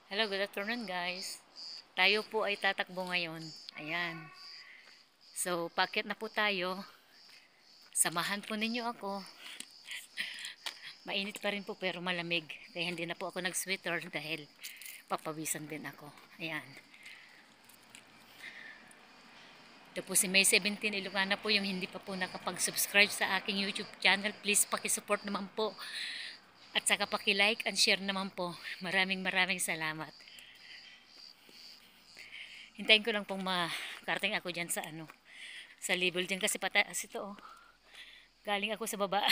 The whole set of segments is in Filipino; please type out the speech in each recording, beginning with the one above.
Hello, good afternoon guys. Tayo po ay tatakbo ngayon. Ayan. So, packet na po tayo. Samahan po ninyo ako. Mainit pa rin po pero malamig. Kaya hindi na po ako nag-sweater dahil papawisan din ako. Ayan. Ito po si May 17 Ilocana po yung hindi pa po nakapag-subscribe sa aking YouTube channel. Please pakisupport naman po. At saka paki-like and share naman po. Maraming salamat. Hintayin ko lang pong makarating ako dyan sa label dyan kasi pataas ito oh. Galing ako sa baba.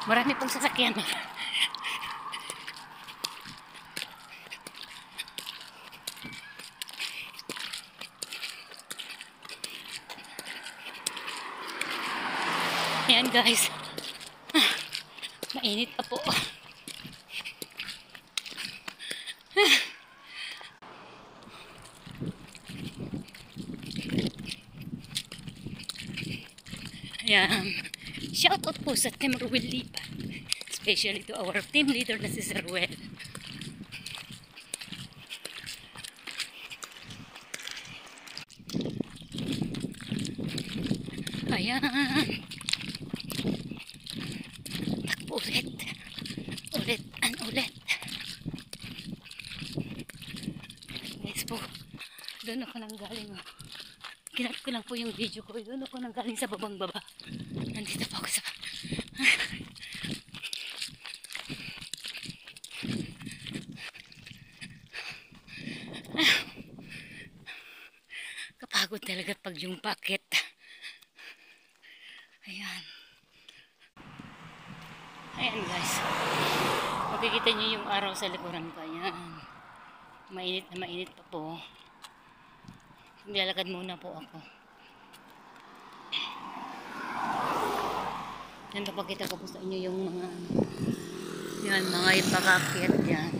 Marami pong sasakyan. Ayan guys. Mainit pa po. Ayan. Shout out po sa Team Ruel Lipa. Especially to our team leader na si Sir Ruel. Ayan. Takbo ulit. Ulit and ulit. Next po. Doon ako nang galing. Kinat ko lang po yung video ko. Doon ako nang galing sa babang baba. Nandito po ako sa... Kapagod talaga pag yung packet. Ayan. Ayan guys. Makikita nyo yung araw sa likuran ko. Ayan. Mainit na mainit pa po. Maglalakad muna po ako. Yan, papakita ko po sa inyo yung mga yan, mga yung pakakyat yan.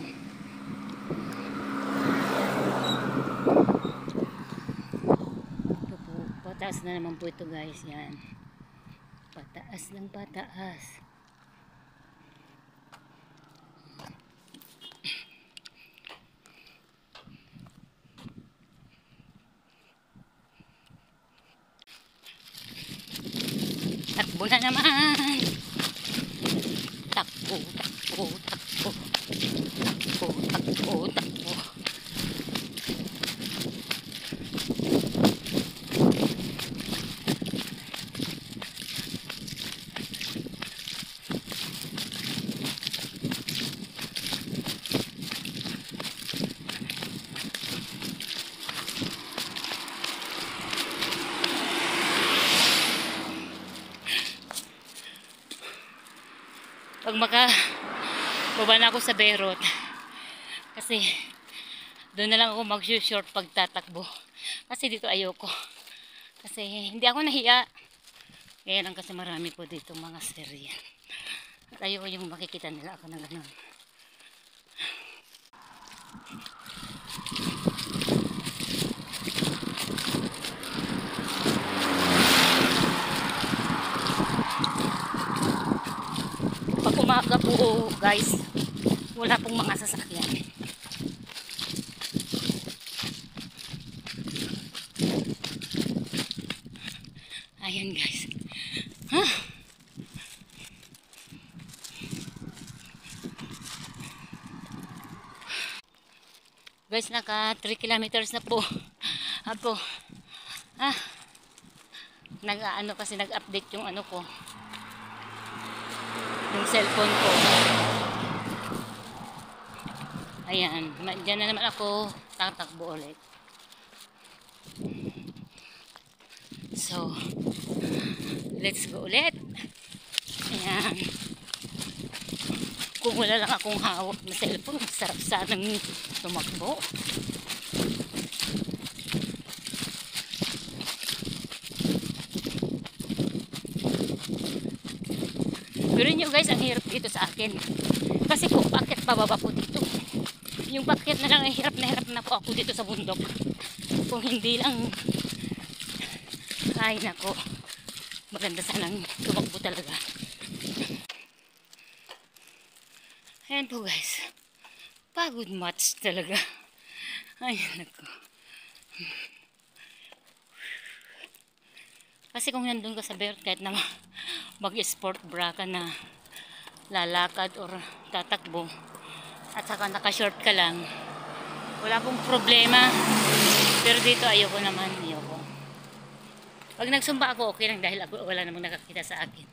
Ito po, pataas na naman po ito guys. Yan. Pataas ng pataas. Takbo na naman. Takbo, takbo, takbo. Takbo, takbo, takbo. Pag baba na ako sa Berot kasi doon na lang ako mag-short pag tatakbo kasi dito ayoko kasi hindi ako nahiya kaya lang kasi marami po dito mga seryan at ayoko yung makikita nila ako na gano'n. Pag umaga po guys, wala pong mga sasakyan. Ayan guys. Huh? Guys, naka 3 kilometers na po ako. Kasi nag-update yung ano ko. Yung cellphone ko. Ayan, dyan na naman ako tatakbo ulit. So, let's go ulit. Ayan. Kung wala lang akong hawak na cellphone, masarap sanang tumakbo. Pero nyo guys, ang hirap dito sa akin. Kasi kung bakit pababa po dito. Yung bakit na lang, hirap na po ako dito sa bundok. Kung hindi lang, ay nako, maganda sanang tumakbo talaga. Ayan po guys, pagod much talaga. Ay nako. Kasi kung nandun ka sa Berot, kahit na mag-sport bra ka na lalakad or tatakbo at saka naka-short ka lang, wala pong problema. Pero dito ayoko naman, ayoko. Pag nagsumba ako, okay lang dahil wala namang nakakita sa akin.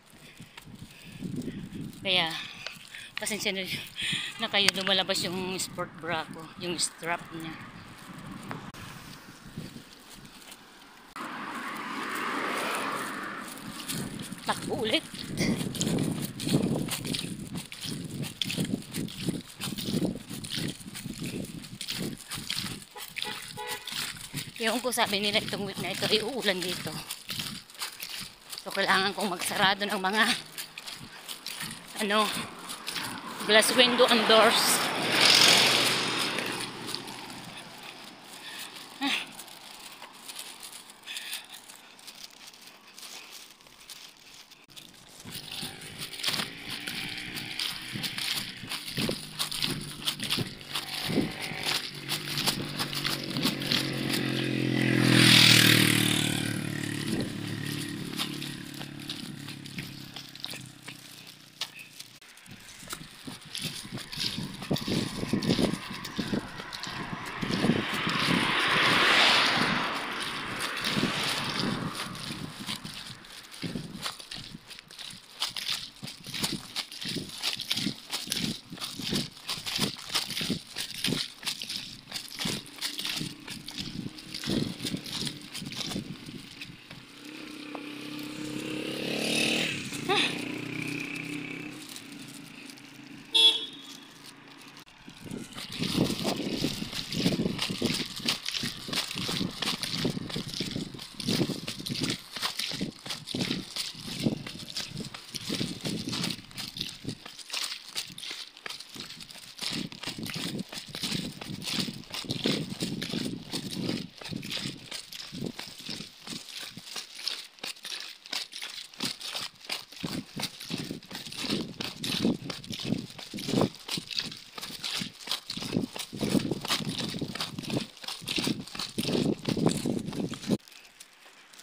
Kaya pasensya na kayo, lumalabas yung sport bra ko, yung strap niya. Takbo ulit. Yung ko sabi nila itong week na ito ay uulan dito. So kailangan kong magsarado ng mga glass window and doors.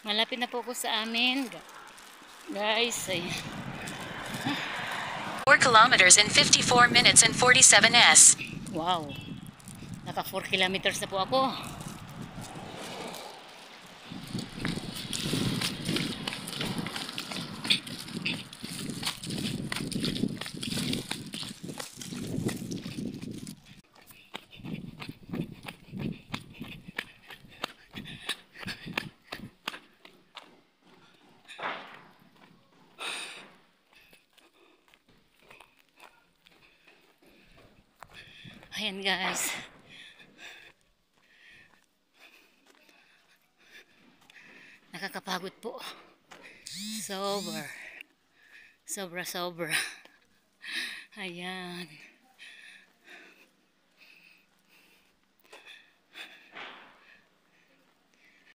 Malapit na po ako sa amin. Guys, ay 4 kilometers in 54 minutes and 47 s. wow. Naka 4 kilometers na po ako. Ayan guys. Nakakapagod po. Sobra. Sobra. Ayan.